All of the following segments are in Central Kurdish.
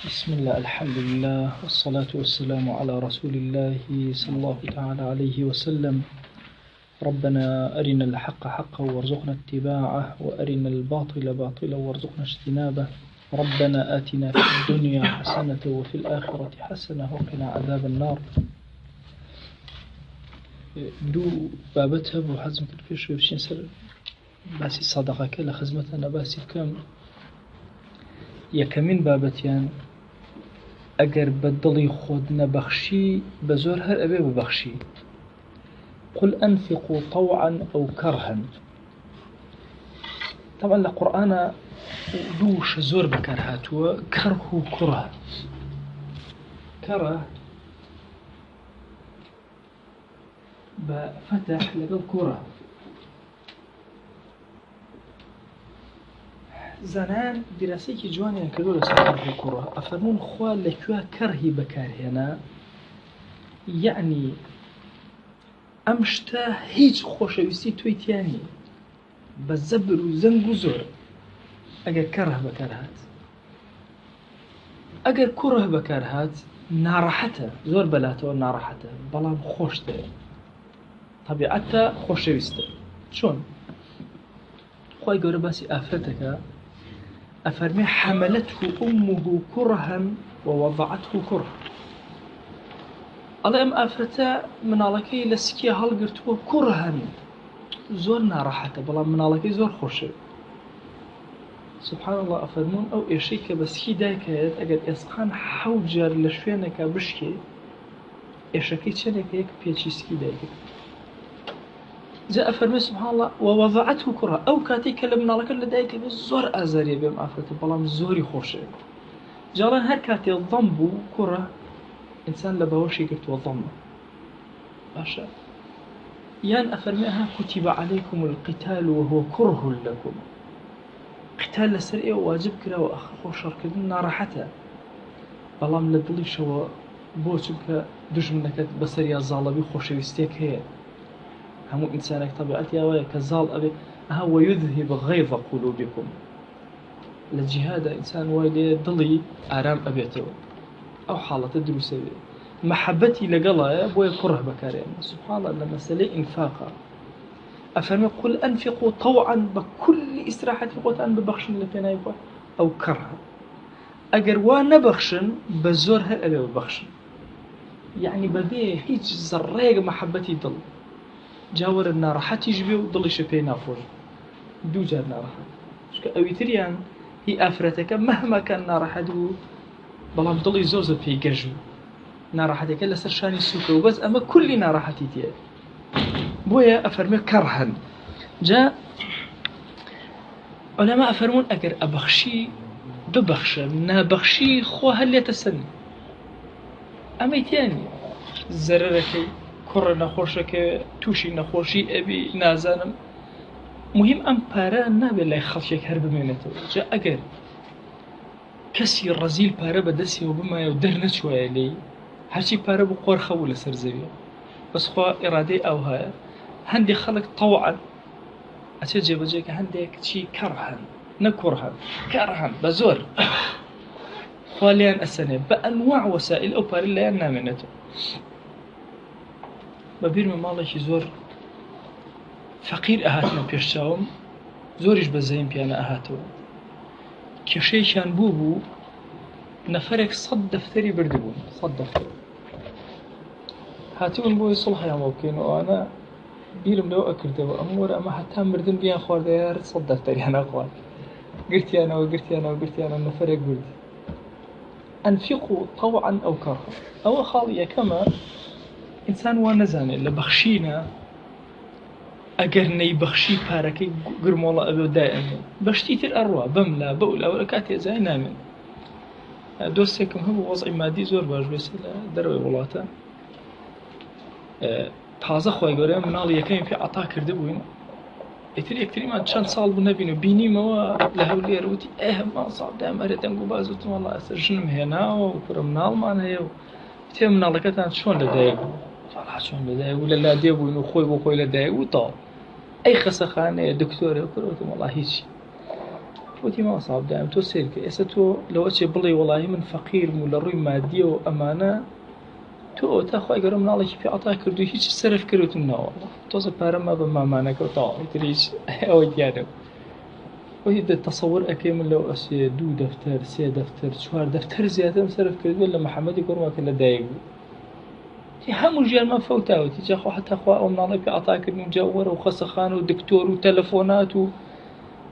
بسم الله، الحمد لله، والصلاة والسلام على رسول الله صلى الله تعالى عليه وسلم. ربنا أرنا الحق حقا وارزقنا اتباعه، وأرنا الباطل باطلا وارزقنا اجتنابه. ربنا آتنا في الدنيا حسنة وفي الآخرة حسنة وقنا عذاب النار. دو بابتها بو حزم كرفيش ويفشين سر باسي صدقة كلا خزمتنا باسي كم يكمن بابتيان اگر بدڵی خۆت نەبەخشی بە زۆر هەر ئەبێ ببەخشی. قل أنفقوا طوعا أو كرها. طبعا لقرآن دوش زۆر بەکار هاتووە، كره و كره. كره بفتح لەگەڵ كره. زانان دراسەیەکی جوانیان کردو لەسەر كره و كره. ئەفەرمون خوا لەکوێ کەرهی بەکارهێنا، یعنی ئەم شتە هیچ خۆشەویستی توی تیا نیە، بە زەبر و زەنگ و زۆر. ئەگەر کەره بەکار هات، ئەگەر کوڕه بەکار هات، ناڕەحەتە، زۆر بەلاتەوە ناڕەحەتە، بەڵام خۆشتە، طەبیعەتە، خۆشەویستە. چۆن؟ خوای گەورە باسی ئافرەتەکە، ئەفەرمێ حەمەلەته ئومه كرها ووضعته كرها. ئەڵێ ئەم ئافرەتە مناڵەکەی لە سکیە هەڵگرتووە كرها، زۆر ناڕەحەتە، بەڵام مناڵەکەی زۆر خۆشە. سبحان الله. ئەفەرمون ئەو ئێشەی کە بە سکی دایکەوێت، ئەگەر ئێسقان 7 جار لە شوێنێکە بشکێ، ئێشەکەی چەندێکە یەک پێچی سکی دایکێت. جا ئەفەرمێ سبحان الله ووضعته كرها. ئەو کاتێک کە لە مناڵەکە لە دایکەوێت زۆر ئازاریە بێم ئافرەتە، بەڵام زۆری خۆشە. جاڵان هەر کاتێ ضەم بوو کوڕە، ئینسان لە باوەشی گرتووە ضەمە، باشە. یان ئەفەرمێ ها كتب عليكم القتال وهو كره لكم. قتال لەسەر ئێوە واجب کراوە، خۆشەڕکردن ناڕەحەتە، بەڵام لە دڵیشەوە بۆ چونکە دوژمنەکەت بەسەریا زاڵەبی خۆشەویستێک هەیە. هەموو ئینسانێک طەبیعەتی ئەوەیە کە زاڵ ئەبێ. ئەها ويذهب غيظ قلوبكم. لە جیهادا ئینسان وای لێ دڵی ئارام ئەبێتەوە، ئەو حاڵەتە دروستە بێ، مەحەبەتی لەگەڵایە، بۆیە کوڕه بەکارێنێ. سبحان الله. لە مەسەلەی ئینفاقە ئەفەرمێ قل أنفقوا طوعا، بكل ئیسراحەتی خۆتان ببەخشن لە پێناوی خوا، ئەو کەڕە. ئەگەر وا نەبەخشن، بە زۆر هەر ئەبێ ببەخشن، یعنی بەبێ هیچ زەڕێک مەحەبەتی دڵ. جاوەرە ناڕەحەتیش بێ و دڵیشە پێی ناخۆش، دوو جار ناڕەحەت. چونکە ئەوی تریان هی ئافرەتەکە مەهمەکان ناڕەحەت بوو، بەڵام دڵی زۆر زۆر پێی گەژ بوو، ناڕەحەتەکە لەسەر شانی سووکە و بەس ئەمە کولی ناڕەحەتی تێ. بۆیە ئەفەرمێ کەڕهەن. جا عولەما ئەفەرمون ئەگەر ئەبەخشی ببەخشە، نابەخشی خۆ هەر لێتە سەن، ئەمەی تیانی زەرەرەکەی کوڕە نەخۆشەکە تووشی نەخۆشی ئەبی نازانم. مهم ئەم پارە نابێت لای خەڵکێک هەر بمێنێتەوە. جا ئەگەر کەسی ڕەزیل پارە بەدەستیەوە بمایە و دەرنەچوایە لێی، هەرچی پارە بوو قۆر خەبوو لەسەر زەویە، بەس خوا ئێرادەی ئەو هەیە. هەندێک خەڵک تەوعەن ئەچێت جێبەجێکە، هەندێک چی کەڕهەن، نە کوڕهەن، کەڕهەن بە زۆر. خوا لێیان ئەسەنێ بە ئەنواع وەسائل، ئەو پارە لەیان نامێنێتەوە. بەبیرمە ماڵێکی زۆر فەقیر ئەهاتنە پێشچاوم، زۆریش بە زەیم پیانە ئەهاتەوە. کێشەیەکیان بوو نەفەرێک 100 دەفتەری بردبوون، 100 دەفتەر هاتوون بۆی سڵحیان بۆ بکەین و ئەوانە بیرم لەوە ئەکردەوە ئەم وەرە ئەمە هەتا مردن بیان خواردەیە 100 دەفتەریانە خوارد، گرتیانەوە نەفەرێک برد. ئەنفقوا طوعا أو كرها. ئەوە خاڵی یەکەمە، ئینسان وا نەزانێت لە بەخشینە، ئەگەر نەیبەخشی پارەکەی گرمۆڵە ئەبێ دایەنێ، بەشتی تر ئەڕوا بەملا بەولاوە کاتێ جای نامێن. دۆستێکم هەبوو وەزعی مادی زۆر باش بێسە لە دەرەوەی وڵاتە، تازە خۆی گەورە مناڵی یەکەمی پێ عەتا کرده بووین، ئیتر یەکتریمان چەند ساڵ بوو نەبین و بینیمەوە لە هەولێر، وتی ئێمە ساڵ دامەرە دەنگ و باز، وتم وەڵڵا ئەسەر ژنم هێناوە و کوڕە مناڵمان هەیە و تێ مناڵەکەتان چۆن لەدایک بوو؟ وەڵڵا چۆن لەدایک بوو، لە لادێ بووین و خۆی بۆ خۆی لەدایک بوو. تاڵ ئەی خەسەخانەیە دکتۆرە؟ کوڕە وتم وەڵڵا هیچی. وتی ماوەساڵ دایم تۆ سێرکە ئێستا تۆ لەوە چێ بڵێ وەڵاهی من فەقیرم و لە ڕووی مادیە و ئەمانە تۆ تا خۆی گەورە مناڵێکی پێ عەتا کردو هیچ سەرف کردوتم ناوە تۆزە پارەما بە مامانەکە و تاوە تر هیچ ئەوەی دیارە وهی تەسەوور ئەەکەی من لەو ئەسێ 2 دەفتەر 3 دەفتەر 4 دەفتەر زیاترم سەرف کردووە لە محەممەدی گۆڕواکە لە دایک بوو هەموو ژیانمان فەوتاوەتی جاخوا حتاخوا ئەو مناڵی پێ عەتاکردن و جا وەرە و خەسەخانە و دکتۆر و تەلەفۆنات و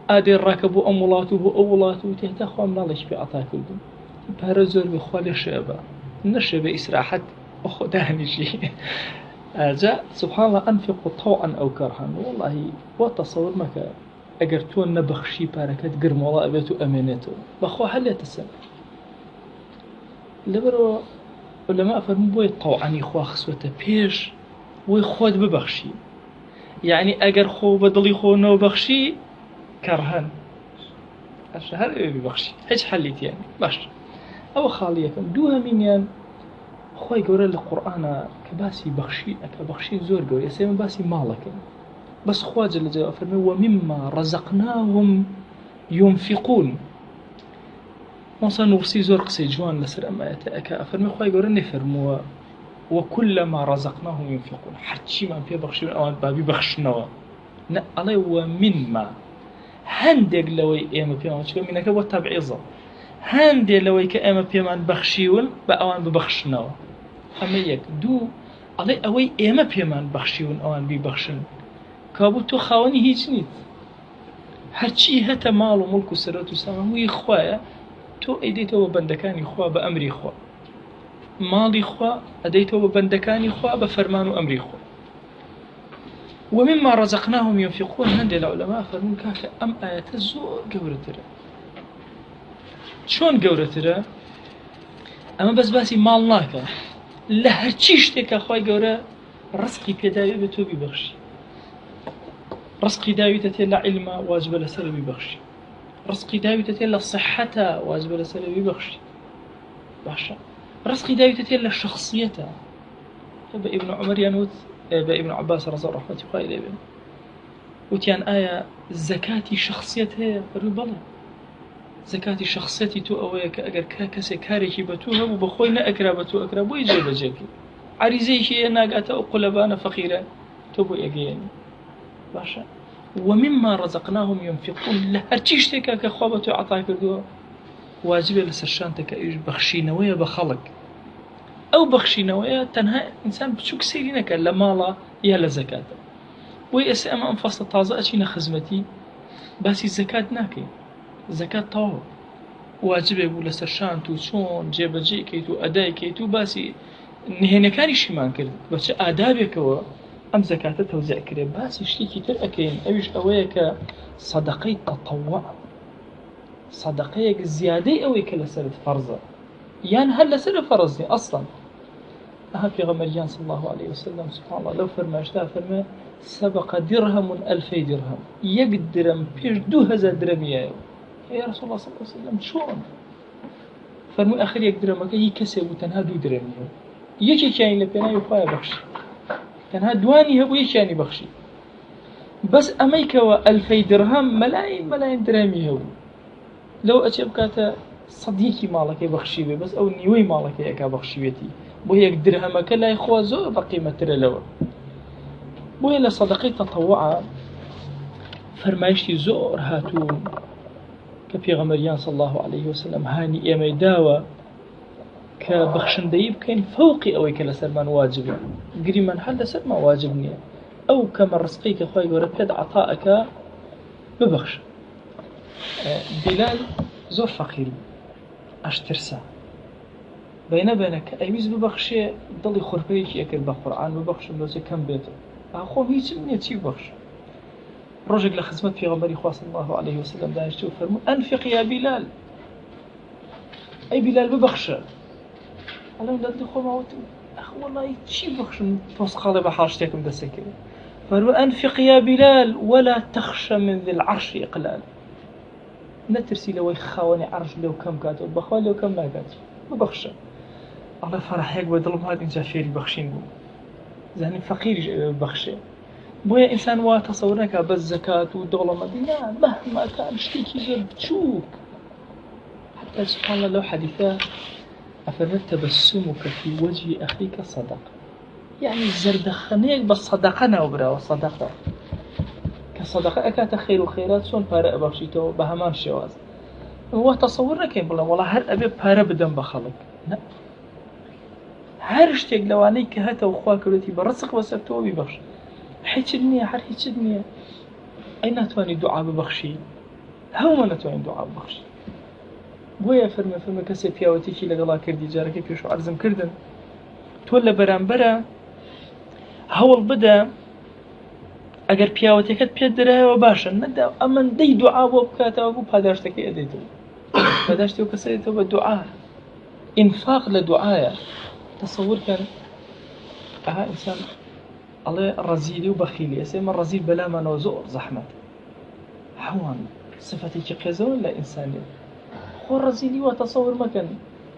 ئادێ ڕاکە بۆ ئەم وڵات و بۆ ئەو وڵات و تێتا خوا مناڵێکی پێ عەتاکردن پارە زۆر بخوا لێ شێبە نەشێ بە ئیسراحەت بەخۆ داهێنیشی جا سبحان الله ئەنفقوا طوعا أو كرها والله بۆ تەسەوور مەکە ئەگەر تۆ نەبەخشی پارەکەت گرمەوەڵا ئەبێت و ئەمێنێتەوە بەخوا هەلێتە سەر لەبەرەوە لەما فەرموو بۆی طوعانی خوا خسوەتە پێش بۆی خۆت ببەخشی یعنی ئەگەر خۆ بە دڵی خۆ نەوەبەخشی کەرهەن ئەش هەر ئەوێ ببەخشی هیچ حەلی تیان باش ئەوە خاڵی یەکەم دووهەمینیان خۆی گەورە لە قورئانە کە باسی بەخشی ئەکە بەخشی زۆر گەورە ئێستا ئێمە باسی ماڵەکەین بس خوا جل جلاله فرمي ومما رزقناهم ينفقون موسى نورسي زور قصي جوان لسر أمايات أكا فرمي خواهي قولني فرموا وكلما رزقناهم ينفقون حرشي ما بيه بخشون أوان بابي بخشنوا علي ومما هندق لوي إيما بيمان شكو منك هو تبعيظة هندق لوي كإيما بيمان بخشيون بأوان ببخشنوا أما يك دو علي أوي إيما بيمان بخشيون أوان ببخشن کابو تو خاوەنی هیچ نیت هەرچی هەتە ماڵ و مڵک و سەرەت و سامەمووی خوایە تۆ ئەیدەیتەوە بەندەکانی خوا بە ئەمری خوا ماڵی خوا ئەدەیتەوە بە بەندەکانی خوا بە فەرمان و ئەمری خوا ومما رزقناهم ينفقون هەندێک لە عولەما فەرمون کاکە ئەم ئاەتە زۆر گەورەترە چۆن گەورەترە ئەمە بەس باسی ماڵ ناکە لە هەرچی شتێکە خوای گەورە ڕزقی پێداوێ بێت تۆ بیبەخشی رزقي داوية تلا علما واجب لسر ببخشي رزقي داوية تلا صحة واجب لسر ببخشي باشا رزقي داوية تلا شخصيته ابن عمر ينوت ابن عباس رضي الله عنه قائل ابن وتيان آية زكاتي شخصيته ربلا زكاتي شخصيتي تو أويك أجر كاسة كاريكي بتوها وبخوينا أقربتو أقرب ويجيب جاكي عريزيكي ناقة قلبانا فقيرة تبو يجيني باشا ومما رزقناهم ينفقون لهرچی شتێکە کە خوا بە تۆ عەتا کردووە واجبێ لەسەر شانتەکە ئیش بەخشینەوەیە بە خەڵک ئەو بەخشینەوەیە تەنها ئینسان بچووک سەیری نەکات لە ماڵە یا لە زەکاتە بۆی ئێستا ئەمە ئەم فەسڵە تازە ئەچینە خزمەتی باسی زەکات ناکەین زەکات تەواو واجبێ بوو لەسەر شانت و چۆن جێبەجێکەیت و ئەدایکەیت و باسی نهێنەکانیشیمان کرد بەچە ئادابێکەوە ئەم زەکاتە تەوزیع کرێ باسی شتێکی تر ئەکەین ئەویش ئەوەیە کە سەدەقەی تەطەووع سەدەقەیەک زیادەی ئەوەی کە لەسەرت فەرزە یان هەر لەسەر فەرزی ئەسڵەن ئەها پێغەمبەریان صلی الله عليه وسلم سبحان الله لەو فەرمایشتا فەرمێ سەبق درهم 1000 درهم یەک درەم پێش 2000 درەمیایەوە یا رسول الله صلی الله عليه وسلم چۆن فەرمووی ئاخر یەک درەمەکە هی کەسێ بوو تەنها 2 درەمیەوە یەکێکیان لە پێناوی خوایە بەخشی تەنها دوانی هەبوو یەکیانی بەخشی بەس ئەمەیکەوە 1000 درهم مەلاین درەمی هەبوو لەو ئەچێ بکاتە سەدیەکی ماڵەکەی بەخشی بێ بەس ئەو نیوەی ماڵەکەی ئەکا بەخشیوێتی بۆ یەک درهەمەکە لای خوا زۆر بەقیمەترە لەوە بۆیە لە سەدەقەی تەطەووع فەرمایشتی زۆر هاتوون کە پێغەمبەریان صلی الله عليه وسلم هانی ئێمەی داوە کە بەخشندەیی بکەین فەوقی ئەوەی کە لەسەرمان واجبە گریمان هەر لەسەرمان واجب نییە ئەو کەمە ڕزقی کە خوای گەورە پێت عەتا ئەکا ببەخشە بیلال زۆر فەقیر بوو ئەشترسە بەینە کە ئەویست ببەخشێ دڵی خورپەیەکی ئەکرد بە قورئان ببەخشم لۆچە کەم بێتەوە ئاخۆم هیچم نییە چی ببەخشە ڕۆژێک لە خزمەت پێغەمبەری خوا صلی الله عليه وسلم دانیشت و فەرموو ئەنفق یا بیلال ئەی بیلال ببەخشە ئەڵێم لە دڵی خۆمەوە ئەخ وەڵی چی بەخشم تۆسقاڵێ بە حاڵ شتێکم دەسەکرد فەرموو ئەنفق یا بیلال ولا تخشى من ذي العرش إقلال نترسي لەوەی خاوەنی عەرش لێو کەم کاتەوە بەخوا لێو کەم ناکات ببەخشە ئەڵێ فەرەحێک بە دڵم هات ئینجا فێری بەخشین بوو زانین فەقیریش ئەوێ ببەخشێ بۆیە ئینسان وا تەسەوور نەکا بەس زەکات و دەوڵەمەندی نا مەهما کان شتێکی زۆر بچووک حتى سبحان الله لو حديثا أفرمت تبسمك في وجه أخيك صدقة يعني الزردخانيك بالصدقة نوبرا والصدقة كصدقة أكات خير وخيرات سون بارا أبخشيته بهمان شواز هو تصورنا كين بلا والله هر أبي بارا بدن بخلق لا هر شتێک لەوانەی کە هەتە و خوا کردوێتی بە ڕزق بەسەرتەوە بیبەخش هیچ نییە هەر هیچ نییە ئەی ناتوانانی دوعا ببەخشی هەموو نەتوانین دوعا ببەخشی بۆیە فەرمە کەسێک پیاوەتێکی لەگەڵا کردی جارەکەی پێش و عەرزم کردن تۆ لە بەرامبەرە هەوڵ بدە ئەگەر پیاوەتەکەت پێت درایەوە باشە نەدا ئەمەندەی دوعا بۆ بکاتەوە بوو پاداشتەکەی ئەدەیتەوە پاداشتی و کەسە دێتەوە بە دوعا ئینفاق لە دوعایە تصور كان إنسان الله رزيلي وبخيلي أسمى الرزيل بلا ما نوزور زحمة حوان صفتي كقزون لا إنسانية خو رزيلي وتصور ما كان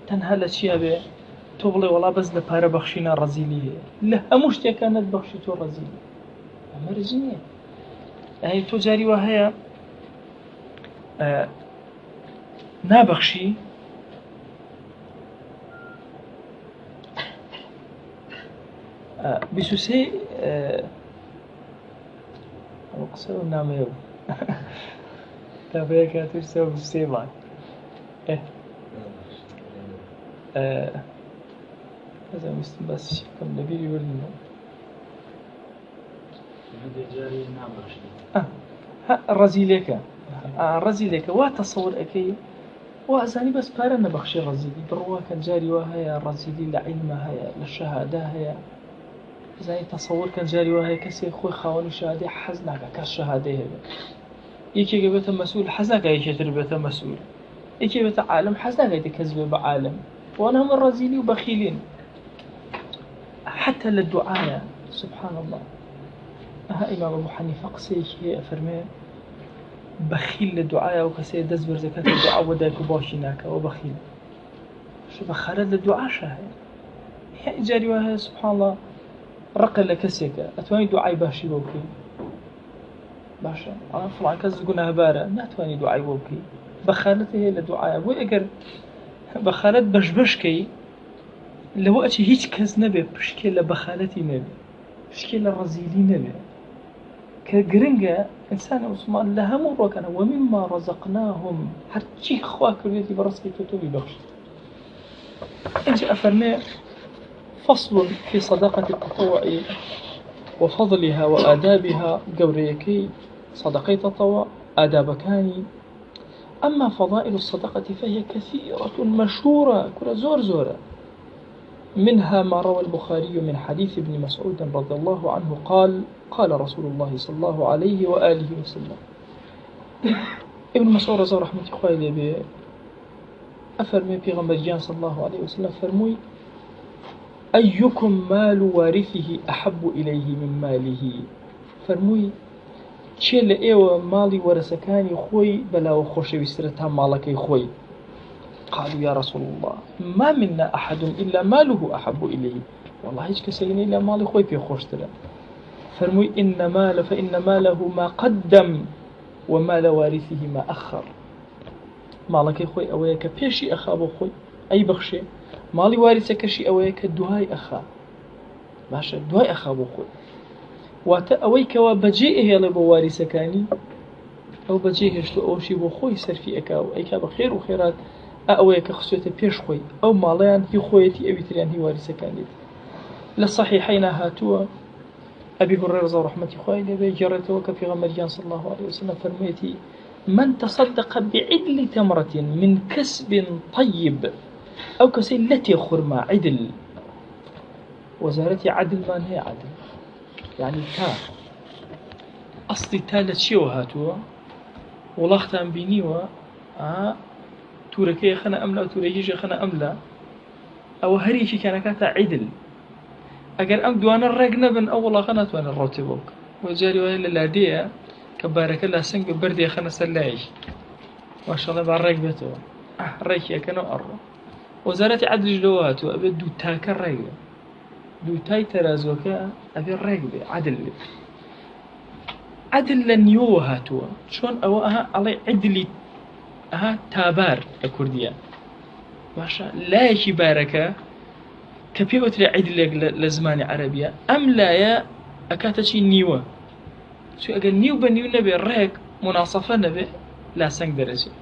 تنهى الأشياء به تبلي والله بس لبارة بخشينا رزيلية لا مشتى كانت بخشيتو رزيلي أما رزينية يعني تجاري وهي نابخشي بسوسي أقصر النام يوم تابعك ترسل بسوسي بعد هذا مستم بس كم نبي يقول لنا هذا جاري نعم بخشي الرزيلك الرزيلك وتصور أكيد وأزاني بس بارنا بخشي رزيلي بروا كان جاري وهي رزيلي لعلمها هي للشهادة هي زي تصور كان جاري وهي كسي خوي خاوني شهادة حزنك كالشهادة هي يكي جبت مسؤول حزنك يكي تربيته مسؤول يكي جبت عالم حزنك يتكذب بعالم وأنا هم الرزيلي وبخيلين حتى للدعاء سبحان الله إمام أبو حنيفة قصيك هي أفرمي بخيل للدعاء وكسي دزبر زكاة الدعاء وداك باشيناك وبخيل شو بخالد للدعاء شاهد هي جاري وهي سبحان الله رقل لكسيك أتواني دعاء باشي بوكي باشا أنا فلان كز قلنا هبارة ما أتواني دعاء بوكي بخالته هي للدعاء بوي أقر بخالت بشكي لو أتي هيج كز نبي بشكي لبخالتي نبي بشكي للرزيلي نبي كجرنجة إنسان عثمان لها مرة كان ومما رزقناهم هرتشي خواك الذي برزقي تتوبي بخش إنجي أفرمي فصل في صدقة التطوع وفضلها وآدابها قوريكي صدقي تطوع آدابكاني أما فضائل الصدقة فهي كثيرة مشهورة كل زورة منها ما روى البخاري من حديث ابن مسعود رضي الله عنه قال رسول الله صلى الله عليه وآله وسلم ابن مسعود رضي رحمة الله به أفرمي بيغمبر صلى الله عليه وسلم فرمي أيكم مال وارثه أحب إليه من ماله فرموي چێ لە ئێوە ماڵی وەرەسەکانی خۆی بەلاوە خۆشەویسترە تا ماڵەکەی خۆی قالوا يا رسول الله ما منا أحد إلا ماله أحب إليه والله هيك كسيني إلا مالي خۆی پێ خۆشترە فرموي فإن ماله ما قدم ومال وارثه ما أخر ماڵەکەی خۆی ئەوەیە کە پێشی ئەخا بۆ خۆی ئەی بەخشێ ماڵی واریسەکەشی ئەوەیە کە دوای ئەخا باشە دوای ئەخا بۆ خۆی واتە ئەوەی کەوا بەجێ ئەهێڵێ بۆ واریسەکانی ئەو بەجێ هێشتو ئەوشی بۆ خۆی سەرفی ئەکا و ئەیکا بە خێر و خێرات ئەوەیە کە خسوێتە پێش خۆی ئەو ماڵەیان هی خۆیەتی ئەوی تریان هی واریسەکانیت لە صحیحەینا هاتووە ئەبی هورێرە رضی ڕەحمەتی خوای لێبێ گێڕێتەوە کە پێغەمبەریان صلی الله عليه وسلم فەرموویەتی من تصدق بعدل تمرة من كسب طيب أو كسي التي خرما عدل وزارتي عدل ما هي عدل يعني تا أصلي تا لتشيو هاتوا ولاختان بينيوا توركي خنا أملا وتوركيش خنا أملا أو هريشي كان كاتا عدل أجر أم دوان الرجنة بن أول خنا توان الروتبوك وجاري ولا لادية كبارك الله سنق بردي خنا سلايش ما شاء الله بعرق بيته ريكي كانوا أرى وزارة عدل جلوات وأبي دو تاك الرقبة دو تاي ترازوكا أبي الرقبة عدل عدل لە نیوەوە هاتووە چۆن ئەوە ئەها ئەڵێ عدلی ئەها تابار لە کوردیە باشە لایەکی بارەکە کە پێ وترێ عیدلێک لە زمانی عەرەبیە ئەم لایە ئەکاتە چی نیوە چون ئەگەر نیو بە نیو نەبێ ڕێک مناسەفە نەبێ لاسەنگ دەرەچێت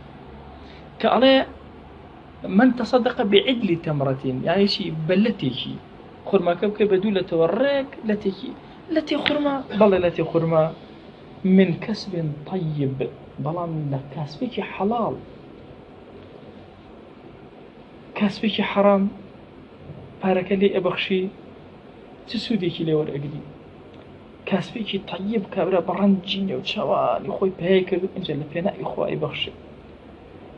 کە ئەڵێ من تصدق بعدل تمرتين يعني شي بلتيكي خرما كبكة بدولة وريك لتي خرما بل لتي خرما من كسب طيب بلا من كسبك حلال كسبك حرام بارك لي أبخشي تسوديكي لي ورقدي كسبك طيب كبرى برنجين وشوالي خوي بهيك انجل فينا إخوة أبخشي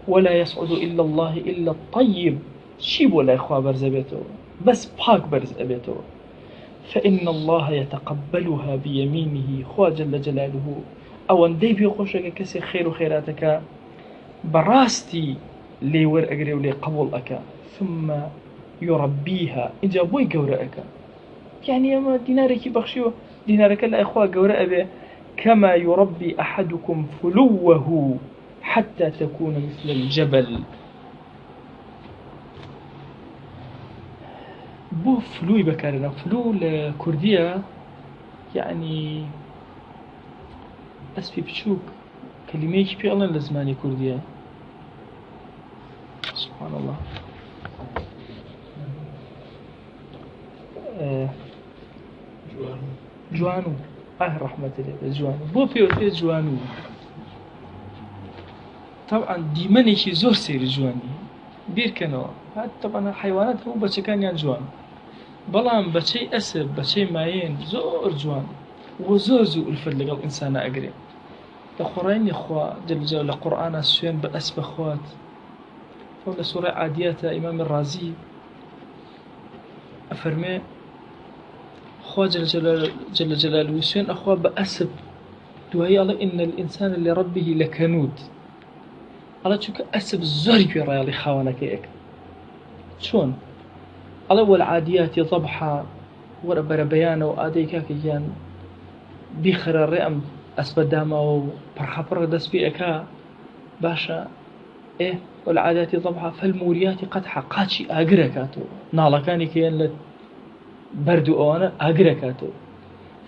ولا يصعد إلا الله إلا الطيب شيب ولا إخوة برز بيته بس باك برز بيته فإن الله يتقبلها بيمينه خوا جل جلاله أو أن دي بيخوشك كسي خير وخيراتك براستي لي ور أقري ولي قبولك ثم يربيها إن جابوي قورئك يعني يا دينارك بخشيوه دينارك لا إخوة قورئ به كما يربي أحدكم فلوه حتى تكون مثل الجبل بو فلوي بكارنا فلو لكردية يعني أسبي بشوك كلمة في الله لزماني كردية سبحان الله جوانو رحمة الله جوانو بو في جوانو طبعا دیمەنێکی زۆر سەیری جوانی بیرکەنەوە هات طبعا حیوانات هەموو بەچەکانیان جوان بەڵام بەچەی ئەسب بەچەی مایێن زۆر جوان و زۆر زوو ئولفەت لەگەڵ ئینسانە ئەگرێ لە خۆڕاینی خوا جەل لە قورئانە سوێن بە ئەسبە خوات فەو لە سوورەی عادیاتە ئیمامی رازی ئەفەرمێ خوا جەل جەلالوهو سوێن ئەخوا بە ئەسب دوایی ئەڵێ ئین الئینسان لربه لەکەنود ئەڵێ چونکە ئەسب زۆری گوێڕایەڵی خاوەنەکەیەک چۆن ئەڵێ وەالعادیاتی ضەبحا وەرە بەرە بەیانەوە ئادەی کاکەگیان بیخەرە ڕێ ئەم ئەسبە داماوە و پڕخەپڕە دەست پێ ئەکا باشە وەالعادیاتی ضەبحا فەالموریاتی قەدحا قاچی ئاگرەکاتەوە ناڵەکانی کەیان لە بەرد و ئەوانە ئاگرەکاتەوە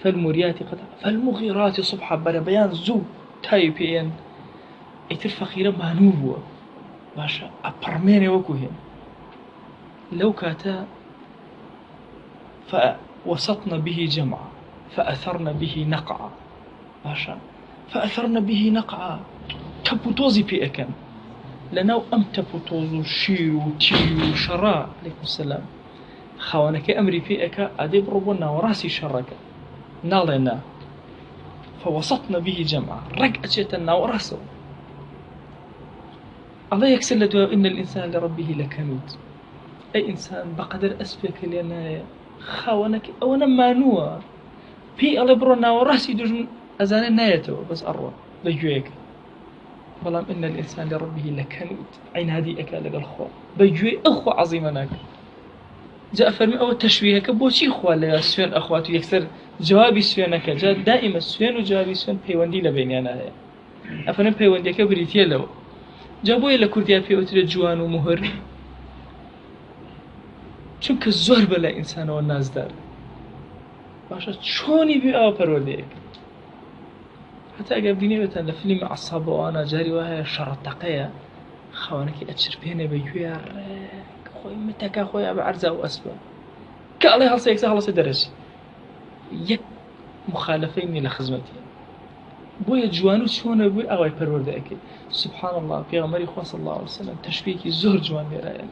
فەالموریاتی قەدحا فەالموغیراتی صبحا بەرە بەیان زوو تاوی پێیان ئیتر فەقیرە مانوو بووە باشە ئەپەڕمێنێ وەکو هێن لەو کاتە فوسطن به جمعا فأثرن به نقعا باشا فأثرن به نقعا تبوتوزي في أكن لناو أم تبوتوزو شيرو تيرو شرا عليكم السلام خوانك أمري في أكا أديب ربنا وراسي شرك نالنا فوسطن به جمعا رق أجيتنا وراسو الله يكسر لدواء إن الإنسان لربه لكنود أي إنسان بقدر أسبك لنا خاونك أو نمانوه في الله برنا وراسي دجن أزان نايته بس أروى بيجويك بلام إن الإنسان لربه لكنود عين هذه أكال الخوة بيجوي أخوة عظيمناك جاء فرمي أو تشويهك بوشي أخوة لسوين أخواته يكسر جوابي سوينك جاء دائما سوين وجوابي سوين بيواندي لبينيانا أفرم بيوانديك بريتيا له جابوي لكرديا في أوتر جوان ومهر چونکە زۆر بە لای ئینسانەوە نازدار باشە چۆنی بێ ئەوە پەروەردەیەک هەتا ئەگەر بینێتەن لە فیلمی عەسابەوانە جاری وایە شەڕەتەقەیە خاوەنەکەی ئەچرپێنێ بە گوێ ڕێک خۆی متەکە خۆیان بە عەرزا و ئەسبە کە ئەڵێ هەڵسە یەکسا هەڵەسە دەرەچی یەک مخالەفەی نیە لە خزمەتی بۆیە جوان و چۆنە بووی ئەوەی پەروەردەیەکەی سبحان الله پێغەمبەری خوا صلی الله علیه وسلم تەشبیهێکی زۆر جوان لێرایە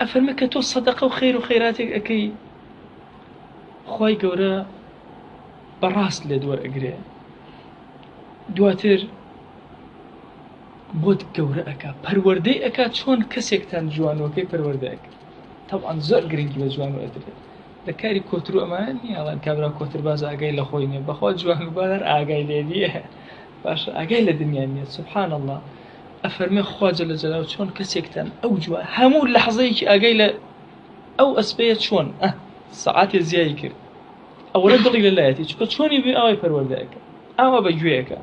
ئەفەرمێ کە تۆ سەدەقە و خەیر و خەیراتێک ئەکەی خۆی گەورە بەڕاست لێ دووەرئەگرێ دواتر بۆت گەورە ئەکا پەروەردەی ئەکا چۆن کەسێکتان جوانوەکەی پەروەردەیەک طبعاً زۆر گرنگی بە جوان و ئەدرێت لە کاری کۆتر و ئەمانە نییە ئەڵێن کابرا کۆتر باز ئاگای لە خۆی نییە بەخوا جوان و بەر ئاگای لێ نییە باشە ئاگای لە دنیا نییە سبحان الله ئەفەرمێ خوا جەل جەلاوه چۆن کەسێکتان ئەو جوان هەموو لەحظەیەکی ئاگای لە ئەو ئەسبەیە چۆن سەعاتێ زیایی کرد ئەوەرە دڵی لەلایەتی چونکە چۆنی بێ ئەوەی پەروەردەیەکە ئاوا بەگوێیەکە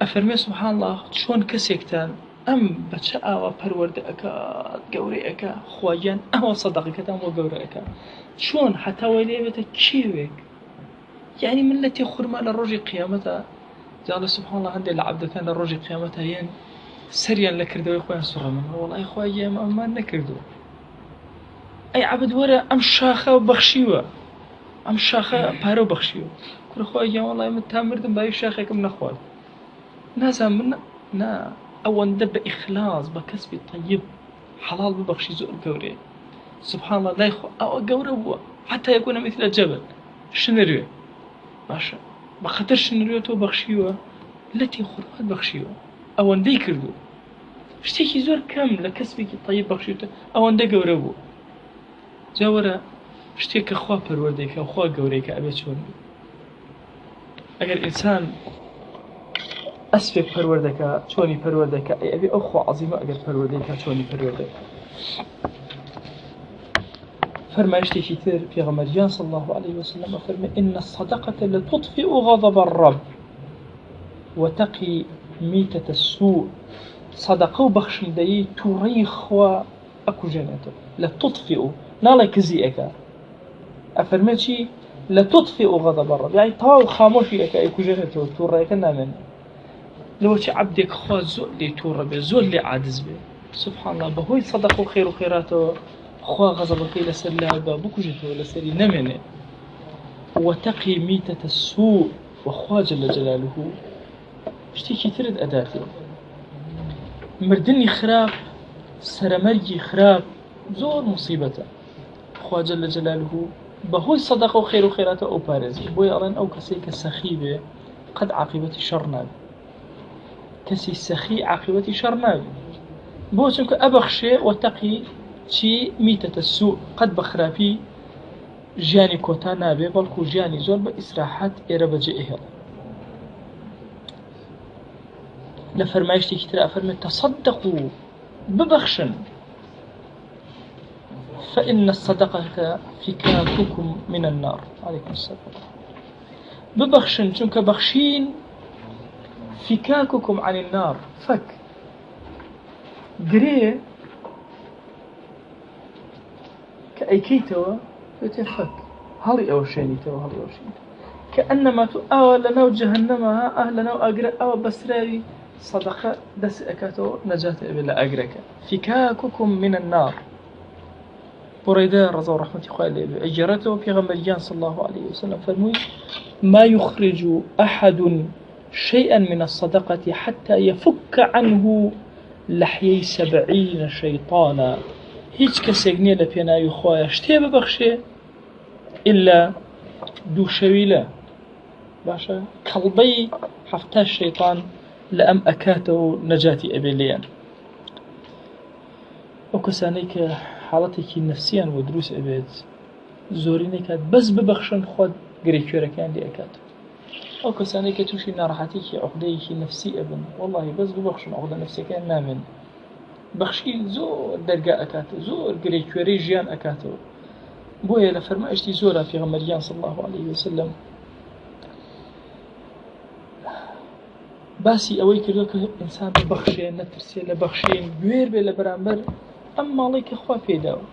ئەفەرمێ سوبحان الله چۆن کەسێکتان ئەم بەچە ئاوا پەروەردە ئەکات گەورەیەکە خۆیان ئەوە سەدەقەکەتان بۆ گەورەیەکە چۆن حتاوە لێبێتە کێوێک یعنی ملەتی خورما لە ڕۆژی قیامەتە جاڵە سوبحان الله هەندێک لە عەبدەکان لە ڕۆژی قیامەتە هێن سەریان لە کردەوەی خۆیان سوڕەمن وەڵای خۆی ئێمە ئەممان نەکردووە ئەی عەبد وەرە ئەم شاخە بەخشیوە ئەم شاخە پارە بەخشیوە کوڕە خۆی گیان وەڵای من تا مردم باوی شاخێکم نەخوارد نازان من نا ئەوەندە بە ئیخلاص بە کەسبی طیب حەڵال ببەخشی زۆر گەورەیە سبحان الله لای خۆ ئەوە گەورە بووە حتا یەکونە مثل جەبل شنەروێ باشە بەخەتەر شنەروێ تۆ بەخشیوە لەتی خورمات بەخشیوە ئەوەندەی کردو شتێکی زۆر کەم لە کەسبێکی طیب بەخشیوتە ئەوەندە گەورە بوو جا وەرە شتێک کە خوا پەروەردەیکە خوا گەورەیکە ئەبێ چۆن بێت ئەگەر ئینسان ئەسپێک پەروەردەکە چۆنی پەروەردەکە ئەبێ ئەو خوا عەزیمە ئەگەر پەروەردەیکە چۆنی پەروەردەکە فرماشتي تر في غمريان صلى الله عليه وسلم فرمى إن الصدقة لتطفئ غضب الرب وتقي ميتة السوء صدقة بخشم دي تريخ وأكو جنته لتطفئ نالا كزيئك أفرمتي لتطفئ غضب الرب يعني طاو خاموشي أكو جنته تريك نامن لو عبدك خوا زول لي تورب زول لي عادز به سبحان الله بهوي صدقه خير وخيراته خوا غضبك لسر لعبا بكجته لسري نمنه وتقي ميتة السوء وخوا جل جلاله اشتيكي ترد أداته مردني خراب سرمرجي خراب زور مصيبته خوا جل جلاله بهوي صدقه وخير وخيراته أو بارزي بوي ألان أو كسيك سخيبه قد عاقبة شر نابي كسي سخي عاقبة شر نابي بو چونك أبخشي وتقي چی میتة السوء قد بخرابي جاني كوتا نابي بلكو جاني زور بإسراحات إربجي إهلا لفرمايشتي كتير أفرمي تصدقوا ببخشن فإن الصدقة فكاككم من النار عليكم السلام ببخشن چونك بخشين فكاككم عن النار فك قريه كأيكيتوا يتفك هلي أو شينيتوا هلي أو شينيتوا كأنما تؤول لنا جهنمها أهلنا وأجر أو بسراري صدقة دس أكاتو نجاة بلا أجرك فكاككم من النار بريدة رضا ورحمة الله أجرته في غمريان صلى الله عليه وسلم فرمي ما يخرج أحد شيئا من الصدقة حتى يفك عنه لحيي 70 شيطانا هیچ کەسێک نییە لە پێناوی خۆیان شتێ ببەخشێ ئللا دووشەوی لە باشە کەڵبەی 70 شەیطان لە ئەم ئەکاتەوە نەجاتی ئەبێ لێیان ئەو کەسانەی کە حاڵەتێکی نەفسیان بۆ دروست ئەبێت زۆری نەکات بەس ببەخشن خۆت گرێکوێرەکان لێ ئەکاتەوە ئەو کەسانەی کە تووشی ناڕەحەتێکی عوقدەیەکی نەفسی ئەبن وەڵڵاهی بەس ببەخشن عوقدە نەفسیەکان نامێن بەخشی زۆر دەرگا ئەکاتە زۆر گرێکوێرەی ژیان ئەکاتەوە بۆیە لە فەرمایشتی زۆرە پێغەمبەریان صلی الله عليه وسلم باسی ئەوەی کردو کە ئینسان ببەخشێ نەترسێ لە بەخشین گوێر بێ لە بەرامبەر ئەم ماڵی کە خوا پێداوە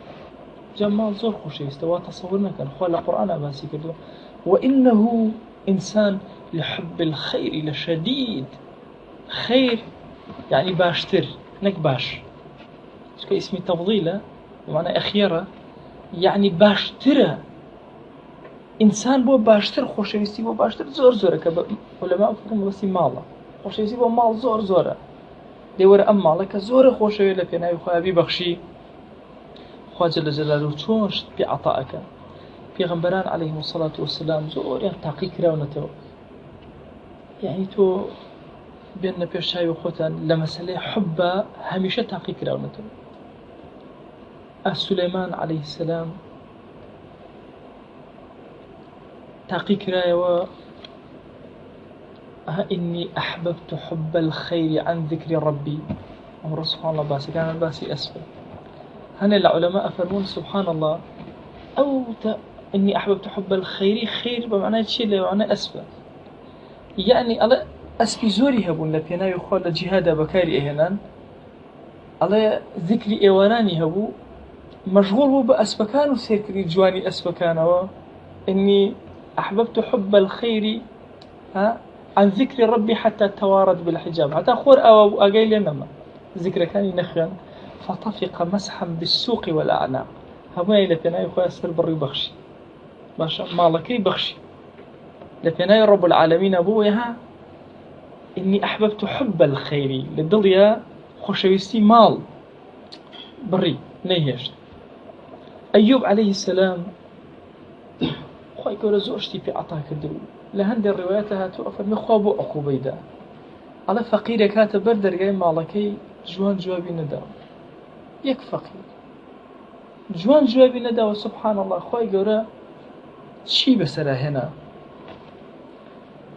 جا ماڵ زۆر خۆشەویستە وا تەسەوور نەکەن خوا لە قورئانە باسی کردووە وإنه إنسان لحب الخير لشديد خير يعني باشتر نك باش اسمي تفضيله بمعنى أخيرة يعني باشترة إنسان بو باشتر خوشويستي بو باشتر زور زورة علماء فرموا بس ماله خوشويستي بو مال زور زورة دي ورا أم مالك زور خوشوي لبيناي خوابي بخشي خوا جل جلاله چون شت بعطائك پیغمبران عليهم الصلاة والسلام زور يعني تحقيق راونته يعني تو بين بيشاي وخوتان لمسألة حب هميشه تحقيق راونته سليمان عليه السلام تحقيق رايو إني أحببت حب الخير عن ذكر ربي أمر سبحان الله باسي كان باسي أسفل هنا العلماء فرمون سبحان الله أو إني أحببت حب الخير خير بمعنى شيء اللي معنى أسفل يعني الله أسبي زوري هبون لبينا يخول لجهاد بكاري إهنان الله ذكري إيواناني هبو مشغول هو بأسبكان وسيكري جواني أسبكان إني أحببت حب الخير عن ذكر ربي حتى توارد بالحجاب حتى خور أو أقايل نما ذكر كان نخيا فطفق مسحا بالسوق والأعناق هما لبينا يخول أسفل بري بخشي باشا مالكي بخشي لبينا رب العالمين أبوها إني أحببت حب الخير للضليا خوشويستي مال بري نيهش أيوب عليه السلام خوي كورا زوجتي في عطاك الدرو لهند الرواياتها توقف مخوابو عقوبيدا على فقيرك هات بردر جاي مالكي جوان جوابي ندا يك فقير جوان جوابي ندا وسبحان الله خوي كورا شي بسرا هنا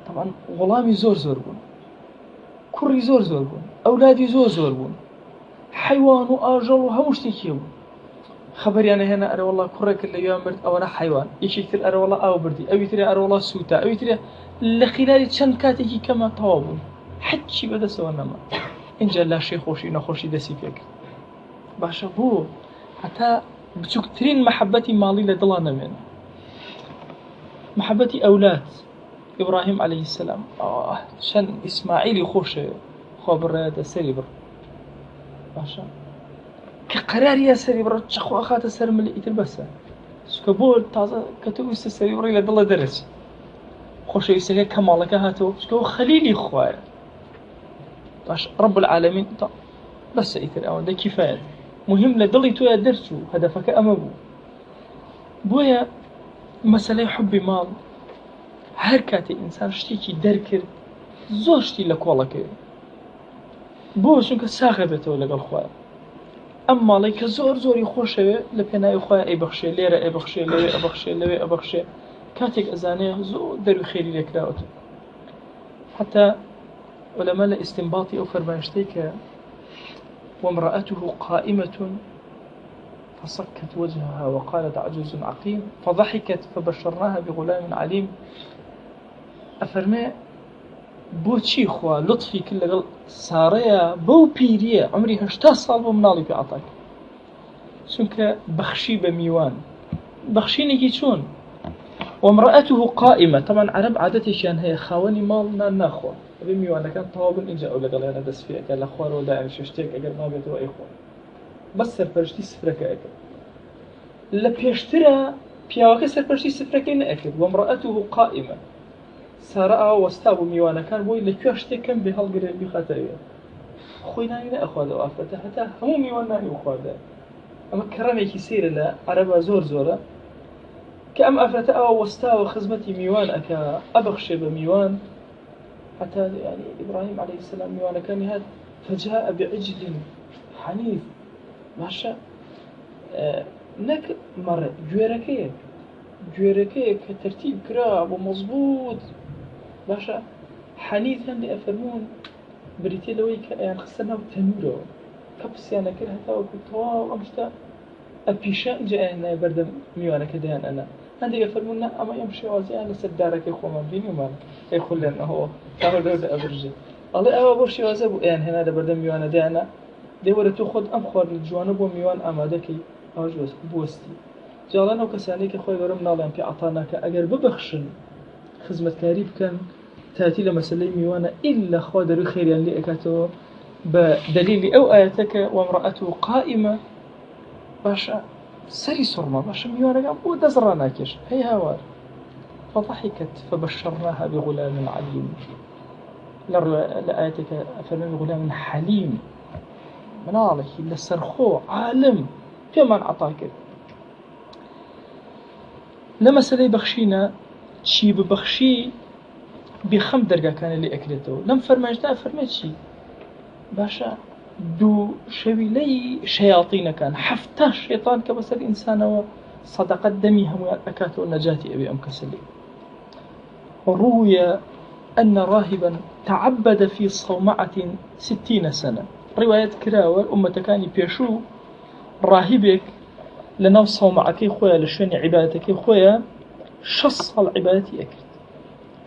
طبعا غلامي زور بون كوري زور بون أولادي زور بون حيوان وآجل وهمشتي كيو خبري أنا هنا أرى والله كرك اللي يوم مرت أو أنا حيوان يشيكتر أرى والله أو بردي أو يتري أرى والله سوتا أو يتري لخلال شن كاتيكي كما توابون حتى بدا سوى نما إن جاء لا شيء خوشي نخوشي دسي فيك باشا بو حتى بتكترين محبتي مالي لدلانا من محبتي أولاد إبراهيم عليه السلام شن إسماعيل خوش خبر هذا سريبر باشا كقرار يا سريبر تشخو أخات سر من اللي يتلبسه سكبول تازة كتوب سريبر إلى ضل درس خوش يسقى كمالك هاتو سكو خليلي خويا باش رب العالمين بس يتر أو ده كفاية مهم لضلي تويا درسو هدفك أمبو بويا مسألة حب مال هركاتي إنسان شتيكي دركر زوجتي لك والله كده بو شنك ساغبته ولا قال خويا أما ليك زور يخوشه لبنا يخويا أي بخشة ليرة أي بخشة لوي أبخشة لوي أبخشة كاتك أزانيه زور درو خيري لك راوته حتى علماء الاستنباطي أو فرمانشتيك وامرأته قائمة فصكت وجهها وقالت عجوز عقيم فضحكت فبشرناها بغلام عليم أفرمي بو چی خوا لطفی کل لگل ساريا بو بيريه عمري 8 سال بو مناڵی پێ عەتاک چونکە بەخشی بە میوان بەخشینێکی چۆن وامرأته قائمة طبعا عرب عادەتێکیان هەیە خاوەنی ماڵ نان ناخوا ئەبێ میوانەکان تەواو بن ئینجا ئەو لەگەڵیانە دەست پێەکە لە خوارەوە دایان شتێک ئەگەر نابێتەوە ئەیخوا بەس سەرپەرشتی سفرەکە ئەکرد لە پێشترە پیاوەکە سەرپەرشتی سفرەکەی نەئەکرد وامرأته قائمة سارا وستابو ميوانا كان بوي لكيوش تكم بهالقريب بخاتاوية خوي ناني لا أخواده وافرته حتى همو ميوان ناني أخواده أما كرامي كيسير لا عربا زورة كأم أفرته أو وستاو خزمتي ميوان أكا أبخشي بميوان حتى يعني إبراهيم عليه السلام ميوانا كان هذا فجاء بعجل حنيف ماشا نك مرة جويركي كترتيب كراب ومضبوط باشا حنيثا لأفرمون بريتي لوي يعني خسرنا بتنورو كبس يعني كره تاو كتوا أمشتا أبيشا جاء هنا بردم ميوانا كديان أنا عندي يفرمون أما يمشي وازي أنا سدارك يخو من بيني وما يقول لنا هو تعمل دولة أبرجي الله أبا برشي وازي بو يعني هنا بردم ميوانا ديانا دي ولا تأخذ أمخور للجوانب وميوان أمادكي أوجوز بوستي جاڵان ئەو کەسانەی کە خۆی گەورە مناڵیان پێ عەتاناکە ئەگەر ببەخشن خزمەتکاری بکەن تاتی لە مەسەلەی میوانە ئیلا خوا دەروی خێریان لێ ئەکاتەوە بە دەلیلی ئەو ئاەتە کە وامرأته قائمة باشە سەری سوڕما باشە میوانەکان بۆ دەست ڕاناکێش هەی هاوار فضحكت فبشرناها بغلام عليم لآياتك أفرمي بغلام حليم مناڵێکی لەسەرخۆ عالم پێمان عەتاکرد لما سلي بخشينا شي ببخشي بخم درجة كان اللي أكلته لم فرمجنا فرمت شي باشا دو شويلي شياطين كان حفته شيطان كبس الإنسان وصدقت دمي هم أكاته النجاة أبي أم كسلي وروي أن راهبا تعبد في صومعة 60 سنة رواية كراوة أمة كان بيشو راهبك لناو صومعكي خويا لشوين عبادتكي خويا 6 صال عبادتي أكرد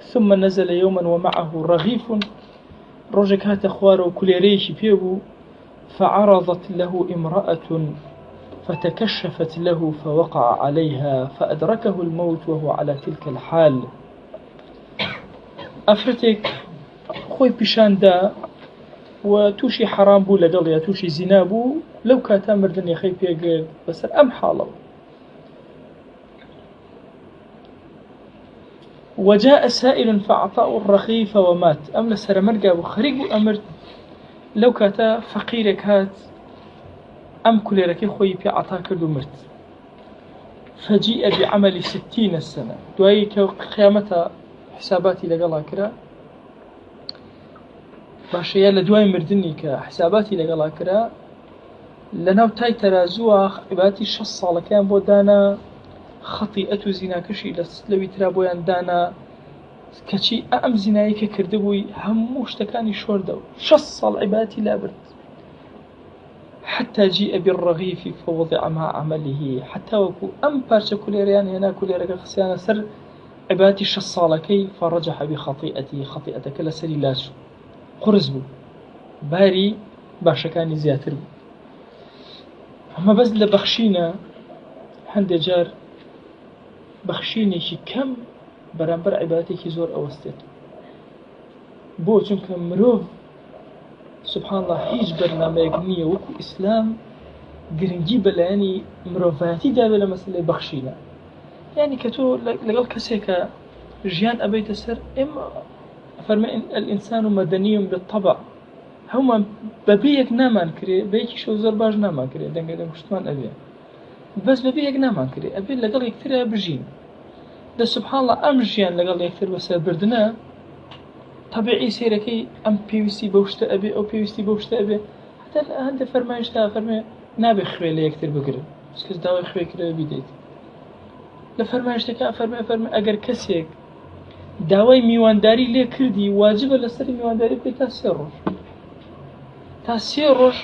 ثم نزل يوما ومعه رغيف ڕۆژێک هاتە خوارە و کولێرەیەکی پێبوو فعرضت له امرأة فتكشفت له فوقع عليها فأدركه الموت وهو على تلك الحال ئەفرەتێک خۆی پیشاندا و تووشی حرام بوو لەگەڵ یا تووشی زینا بوو لەو کاتا مردنیەخەی پێگرت بەسەر ئەم حاڵەوە وجاء سائل فأعطاه الرغيف ومات أم لسر مرقى وخريق أمر لو كاتا فقيرك هات أم كل ركي خوي في عطاك ومرت فجيء بعمل 60 سنة دواي قيامتها حساباتي لقلا كرا باشا لدواي مردني كحساباتي لقلا كرا لناو تاي ترازوها عباتي 6 صالة كان بودانا خطيئة زناكشي لسلوي ترابويان دانا كشي أم زنايك كردبوي هموش تكاني شوردو 6 صال عباتي لابرد حتى جيء بالرغيف فوضع مع عمله حتى وكو أم بارشا كوليريان هنا كوليريك خسيانا سر عباتي 6 صالكي فرجح بخطيئتي خطيئتك لسري لاشو قرزبو باري باشا كاني زياتر بو أما بس لبخشينا هندي جار بەخشینێکی کەم بەرامبەر عیبادەتێکی زۆر ئەوەستێت بۆ چونکە مرۆڤ سبحان الله هیچ بەرنامەیەک نییە وەکو ئیسلام گرنگی بەلایەنی مرۆڤایەتیدا بێت لە مەسەلەی بەخشینە یعنی کە تۆ لەگەڵ کەسێکە ژیان ئەبەیتە سەر ئێمە فەرمە الئینسان مەدەنی بالطبع هەمومان بەبێ یەک نامان کرێ بەیەکی شەو زۆر باش نامان کرێ دەنگە دەنگشتمان ئەبێ بس بەبێ یەک نامان کرێ ئەبێ لەگەڵ یەکترە بژین دە سبحان الله ئەم ژیان لەگەڵ یەکتر بەسەر بردنە طبیعی سیرەکەی ئەم پێویستی بەو شتە ئەبێ ئەو پێویستی بەو شتە ئەبێ هەتا هەندێک فەرمایشتا فەرمێ نابێ خوێ لە یەکتر بگرن کەس داوای خوێکرەوە بیدەیت لە فەرمایشتەکە فەرمێ ئەگەر کەسێک داوای میوانداری لێ کردی واجبە لەسەری میوانداری بکەیت تا 3 ڕۆژ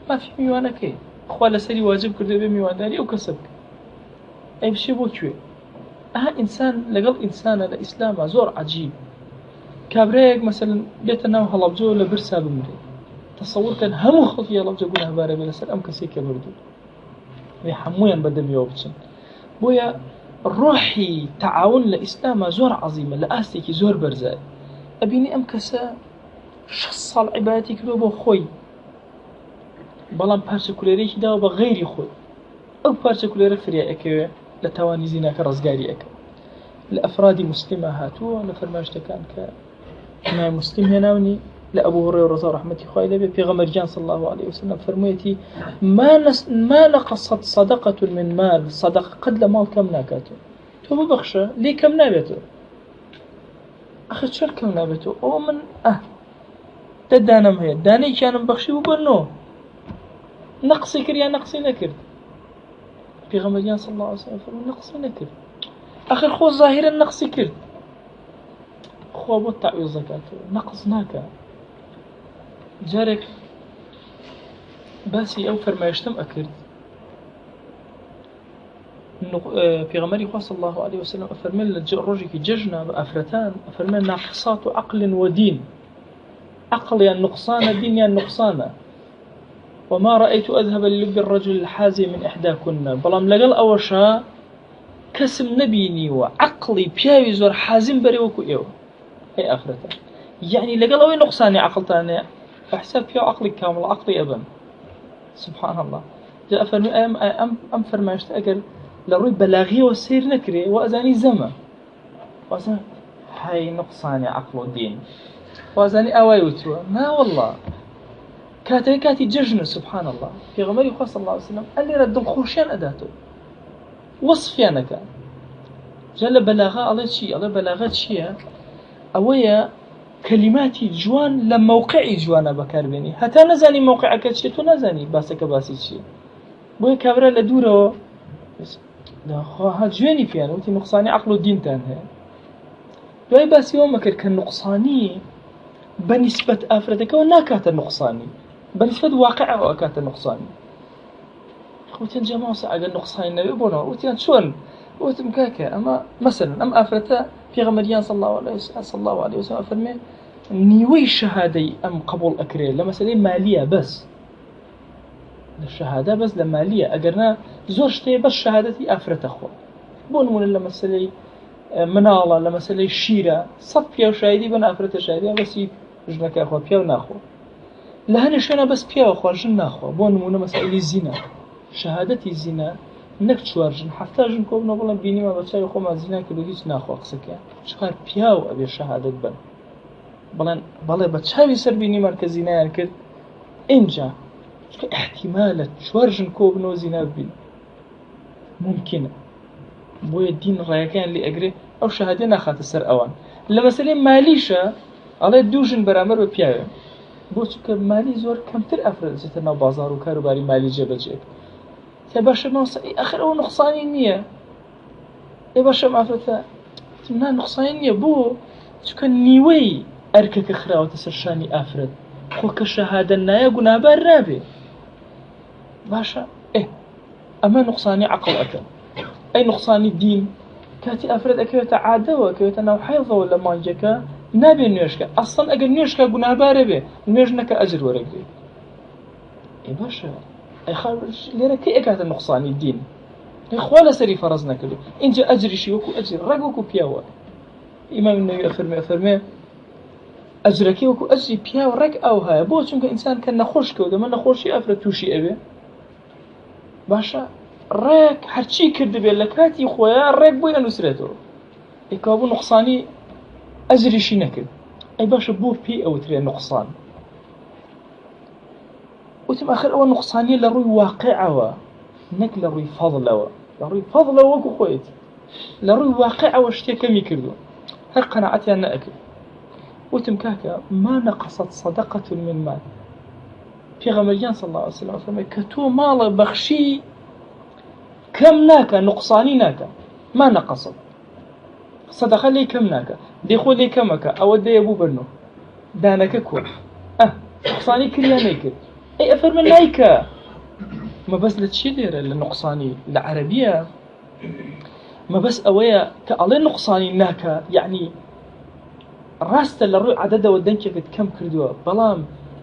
مافی میوانەکەی خوا لەسەری واجب کردو بێ میوانداری ئەو کەسە بکە ئەی بچێ بۆ کوێ ئینسان لەگەڵ ئینسانە لە ئیسلامە زۆر عەجیب کابرایەک مەسەلەن بێتە ناو هەڵەبجە لە برسا بمرێت تەسەوورکەن هەموو خەڵکی هەڵەبجە گوناهبارە بێ لەسەر ئەم کەسێک کە بردوو وێ هەموویان بەدەمیەوە بچن بۆیە ڕۆحی تەعاون لە ئیسلامە زۆر عەزیمە لە ئاستێکی زۆر بەرزایە ئەبینی ئەم کەسە 6 ساڵ عیبادەتی کردووە بۆ خۆی بەڵام پارچە کولێرەیەکی داوە بە غەیری خۆی ئەو پارچە کولێرە فریا ئەکەوێ لە تاوانی زیناکە ڕزگاری ئەکە لە ئەفرادی مسلمە هاتووە لە فەرمایشتەکان کە ئیمام مسلم هێناونی لە ئەبوو هورەیرە ڕەضا ڕەحمەتی خوای لێبێ پێغەمبەرجان صلی الله عليه وسلم فەرموویەتی ما نقصت صدقة من مال صدقة قد لە ماڵ کەم ناکاتەوە تۆ ببەخشە لێ کەم نابێتەوە ئەخە چۆن کەم نابێتەوە ئەوە من دە دانەم هەیە دانەیەکیانم بەخشی بوو بۆ نۆ نقصي كر يا نقصي نكر في غمجان صلى الله عليه وسلم نقصي نكر آخر خو ظاهرا نقصي كر خو أبو التعويض زكاته نقص ناكا جارك باسي أوفر ما يشتم أكرد في غمري صلى الله عليه وسلم أفرمل الرجل ججنا بأفرتان أفرمل ناقصات عقل ودين عقل يا النقصان دين يا النقصان وما رأيت أذهب للب الرجل الحازي من إحداكن بلام لقل أوشا كسم نبيني وعقلي بياوي زور حازم بري وكو إيو هي آخرته يعني لقل أوي نقصاني عقلتاني فحساب فيه عقلي كامل عقلي أبن سبحان الله جاء فرمي أم فرماشت أقل لروي بلاغي والسير نكري وأزاني زمن وأزاني هاي نقصاني عقل ودين وأزاني أواي وتوا ما والله كاتي ججن سبحان الله في غمري صلى الله عليه وسلم قال لي رد الخوشيان أداته وصفيانا كان جل بلاغة الله شيء الله بلاغة شيء أويا كلماتي جوان لما موقعي جوانا بكار بيني حتى نزاني موقعك شيء تو نزاني باسك باسي شيء بوي كابرا لدوره لا ها جواني فيها وتي نقصاني عقل الدين تانها دوي باسي ومكر كان نقصاني بنسبة أفردك وناكات النقصاني بنسبة واقعه وأكات النقصاني خوتين جماعة أقل نقصاني النبي بونا وتيان شون وتم كاكا أما مثلا أم أفرتا پێغەمبەریان صلی الله عليه وسلم فەرمێ نیوەی شەهادەی ئەم قبول ئەکرێ لە مەسەلەی مالیە بەس لە شەهادە بەس لە مالیە ئەگەرنا زۆر شتەیە بەس شەهادەتی ئافرەتە خۆ بۆ نمونە لە مەسەلەی مناڵە لە مەسەلەی شیرە 100 پیاو شایدی بن ئافرەتە شایدی بەسی ژنەکە خۆ پیاو ناخۆ لە هەنێ شوێنە بەس پیاوە خۆ ژن ناخۆ بۆ نمونە مەسەلەی زینە شەهادەتی زینە نەک 4 ژن 7 ژن کۆبنە بڵێن بینیمە بە چاوی خۆمان زینا کرد و هیچ ناخۆ قسەکەیان چقار پیاو ئەبێ شەهادەت بن بەڵێ بە چاوی سەر بینیمان کە زینایان کرد اینجا احتیمالە 4 ژن کۆبنەوە زینا ببین ممکنە بۆیە دین ڕایەکەیان لێ ئەگرێ ئەو شەهادە ناخاتە سەر ئەوان لە مەسەلەی مالیشە ئەڵێ 2 ژن بەرامبەر بە پیاوێ بۆ چونکە مالی زۆر کەمتر ئەفرەت دەچێتە ناو بازاڕ و کاروباری مالی جێبەجێ تێ باشە ماوەسە ئەخر ئەوە نوقسانی نییە ئێ باشە ئافرەتە نا نوقسانی نییە بۆ چونکە نیوەی ئەرکەکە خراوەتە سەر شانی ئافرەت خۆ کە شەهادە نایە گونابار نابێ باشە ئەمە نوقسانی عەقڵ ئەکەن ئەی نوقسانی دین کاتی ئافرەت ئەکەوێتە عادەوە ئەکەوێتە ناو حەیضەوە لە مانگێکە نابێ نوێشکە ئەسڵەن ئەگەر نوێشکە گونابارە بێ نوێژ نەکە ئەجر وەرەگرێ ئێ باشە لێرە کەی ئەکاتە نوقسانی دین خوا لەسەری فەرەز نەکردو اینجا ئەجریشی وەکو ئەجر ڕێک وەکو پیاوە ئیمام نەووی ئەفەرمێ ئەجرەکەی وەکو ئەجری پیاو ڕێک ئەو هەیە بۆ چونکە ئینسان کە نەخۆش کەوتە من نەخۆشی ئافرەت تووشی ئەوێ باشە ڕێک هەرچی کردبێ لە کاتی خۆیان ڕێک بۆی ئەنووسرێتەوە ئێکابوو نوقسانی ئەجریشی نەکرد ئەی باشە بۆ پێی ئەوترێ نوقسان وتم آخر ئەوە نوقسانیە لە ڕووی واقعەوە نەک لە ڕووی فەضلەوە لە ڕووی فەضلەوە وەکو خۆیت لە ڕووی واقعەوە شتێکەمی کردو هەر قەناعەتیان نەئەکرد وتم کاکە ما نەقەسەت صەدەقەة من مال پێغەمبەریان صلی الله عليه وسلم فەرمێ کە تۆ ماڵە بەخشی کەم ناکە نوقسانی ناکە ما نەقەسەت صدقه لێ کەم ناکە دێخۆ لێ کەمەکە ئەوە دەیە بوو بەرنۆ دانەکە کۆ نوقسانی کریان نەیکرد ئەی ئەفەرمە نایکە مەبەس لە چی لێرە لە نوقسانی لە عەرەبیە مەبەس ئەوەیە کە ئەڵێ نوقسانی ناکە یعنی ڕاستە لە ڕووی عەدەدەوە دەنگێکت کەم کردووە بەڵام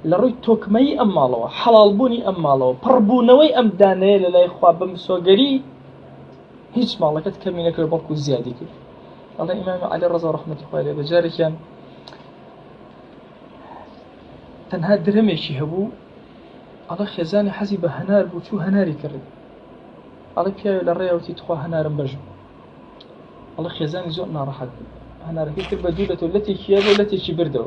لە ڕووی تۆکمەیی ئەم ماڵەوە حەڵاڵبوونی ئەم ماڵەوە پڕبوونەوەی ئەم دانەیە لە لای خوا بە مسۆگەری هیچ ماڵەکەت کەمی نەکرد بەڵکو زیادی کرد الله إمام علي رضا رحمة الله عليه بجاري كان تنها درميشي هبو الله خزاني حزب هنار بو شو هناري كرد الله بيا للريا وتي تخوا هنار بجو الله خزاني زوقنا راحت هنار كيف بدولة التي كيابه التي شبردو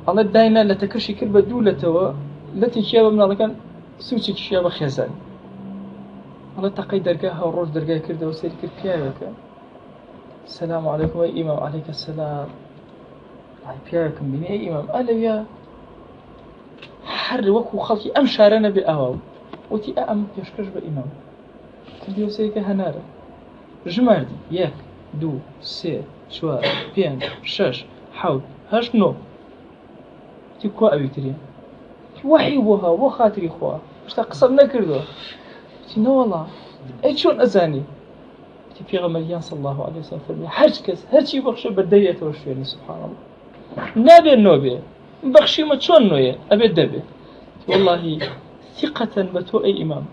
الله داينا لتكرشي كل بدولة التي كيابه من الله كان سوتي كيابه خزاني الله تقي درجاها والروج درجاها كرده وسير كل بياك السلام عليكم يا إمام عليك السلام هاي بياكم بني أي إمام ألا يا حر وكو خلقي أم شارنا بأهو وتي أم يشكش بإمام كنت يوسيك هنارة جماردي ياك دو سي شوار بيان شاش حوت هاش نو تي كوا أبي تريا وحي بوها وخاطري خوا مش تقصبنا كردو تي نو والله أي شون أزاني پیغمبریان صلی الله علیه وسلم فرمی هر کس هر چی بخشه بدیه توشونی سبحان الله نبی نوبه بخشی ما چون نویه ابد دبه والله ثقة بتو ای امام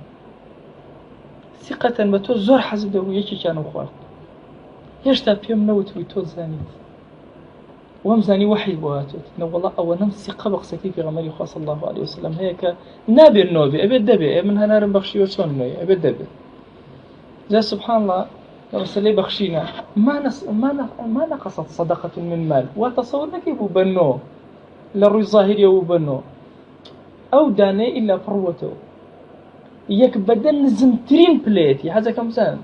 ثقة بتو زور حزب دو یکی كانوا خوارد هشتا بيوم نوت ويتو زانيت وهم زاني وحي بواتوت نو والله او نم ثقة بقسكي في غمري صلى الله عليه وسلم هيك نبي نوبه ابد دبه من هنار بخشي وچون نویه ابد دبه جاء سبحان الله رسلي بخشينا ما نقصت صدقة من مال وتصور لك يبو بنو للروي ظاهر يبو بنو أو داني إلا فروته يك بدن زمترين بليتي هذا كم سنة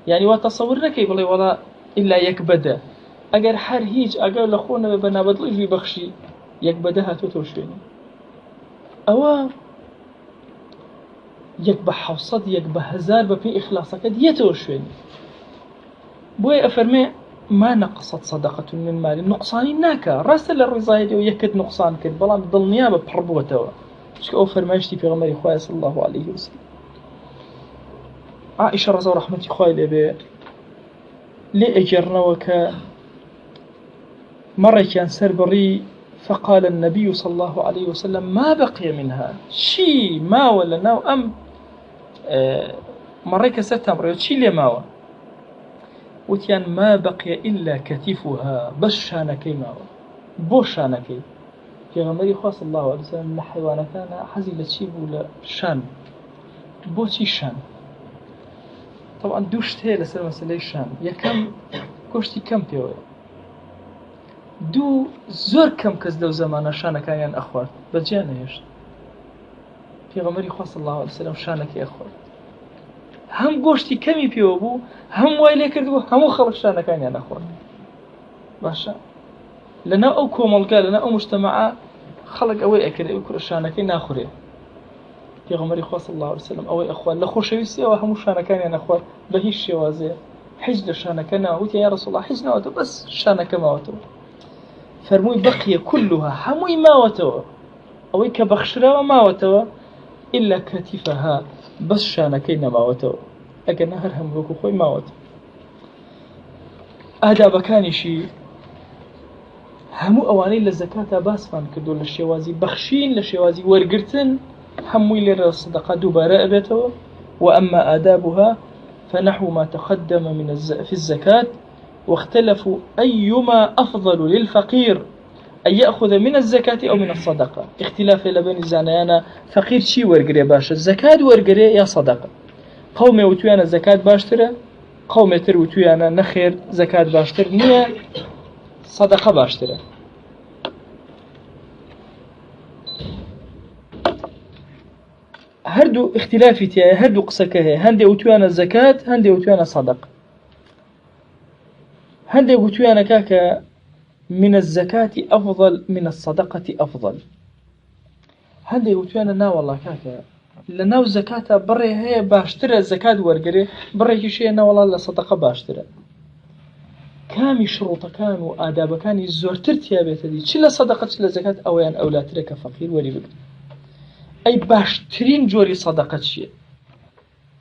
يعني وتصور لك يبلي ولا إلا يك بدا أجر حر هيج أجر لخونا ببنا بدل في بخشي يك بدها توتوشيني أو يك بحوصد يك بهزار بفي إخلاصك يتوشيني بوي أفرمي ما نقصت صدقة من مال نقصاني ناكا راسل الرزايد ويكد نقصان كد بلان بضل نيابة بحربوته شكو فرماشتي في غمري خواه صلى الله عليه وسلم عائشة رضا رحمتي خواه لبي لێ ئەگەڕنەوە کە مەڕێکیان سەربڕی فقال النبي صلى الله عليه وسلم ما بقي منها شي ما ولا ناو أم مەڕێکە سەر تامڕێ چی لێ ماوە وتیان ما بقي إلا كتفها بەس شانەکەی ماوە بۆ شانەکەی پێغەمبەری خوا صلی الله عليه وسلم لە حیوانەکانە حەزی لە چی بوو لە شان بۆچی شان طبعا دوو شت هەیە لەسەر مەسەلەی شان یەکەم گۆشتی کەم پێوەیە دوو زۆر کەم کەس لەو زەمانە شانەکانیان ئەخوارد بەجیا نەهێشت پێغەمبەری خوا صلی الله عليه وسلم شانەکەی ئەخوارد هەم گۆشتی کەمی پێوە بوو هەم وای لێ کردبوو هەموو خەڵک شانەکانیان ئەخوارد باشە لەناو ئەو کۆمەڵگا لەناو ئەو مجتەمەعە خەڵک ئەوەی ئەکرد ئەوی کوڕە شانەکەی ناخورێ پێغەمبەری خوا صلی الله عليه وسلم ئەوەی ئەخوارد لە خۆشەویستیەوە هەموو شانەکانیان ئەخوارد بە هیچ شێوازەیە حیج لە شانەکە ناوە وتی یا رسول الله حیج ناوەتەوە بەس شانەکە ماوەتەوە فەرمووی بەقیە كلها هەمووی ماوەتەوە ئەوەی کە بەخشراوە ماوەتەوە إلا كتفها بەس شانەکەی نەماوەتەوە ئەگەر هەر هەموو وەکو خۆی ماوەتەوە ئادابەکانیشی هەموو ئەوانەی لە زەکاتە باسمان کردو لە شێوازی بەخشین لە شێوازی وەرگرتن هەمووی لێرە سەدەقە دووبارە ئەبێتەوە وأما آدابها فنحو ما تقدم في الزكاة واختلفوا أيما أفضل للفقير أن يأخذ من الزكاة أو من الصدقة اختلاف لبني زانيانا فقير شي ورقري باشا الزكاة ورقري يا صدقة قوم وتويانا زكاة باشترة قوم يتر وتويانا نخير زكاة باشتر نية صدقة باشترة هردو اختلافي تيا هردو قسكه هندي وتويانا الزكاة هندي وتويانا صدقة هندي وتويانا كاكا من الزكاة أفضل من الصدقة أفضل هندي وتويانا نا والله كاكا لناو زكاة بري هي باشترى الزكاة ورقري بري شيء نا والله لصدقة باشترى كامي شروط كان وآداب كان الزورتر تيابيت دي شلا صدقة شلا زكاة أويان أولاترك فقير ولي بقد أي باشترين جوري صدقة شيء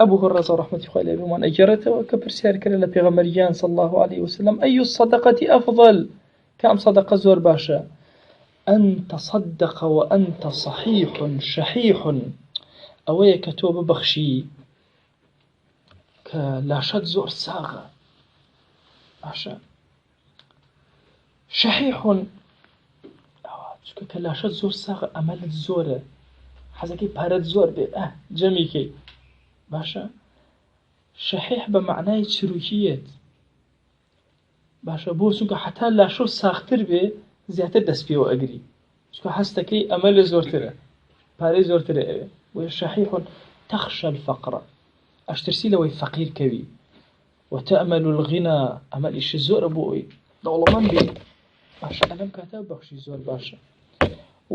أبو هريرة رحمة الله عليه بمن أجرته وكبرسيار كلا لبيغمريان صلى الله عليه وسلم أي الصدقة أفضل كم صدقة زور باشا أن تصدق وأنت صحيح شحيح أويا كتوب بخشي كلا شد زور ساغة باشا شحيح كلا شد زور ساغة أمل زور حزكي بارد زور بي جميكي باشا شحيح بمعنى شروكيات باشا بۆ چونکە حتا لاشۆ ساختر بێ زیاتر دەست پێوە ئەگری چونکە هەستەکەی ئەمە لە زۆرترە پارەی زۆرترە ئەوێ وهي شحيح تخشى الفقر ئەشترسی لەوەی فەقیر کەوی وتأمل الغنى ئەمەلیش زۆرە بۆ ئەوی دەوڵەمەند بێ باشا ئەلەم کاتە بەخشی زۆر باشە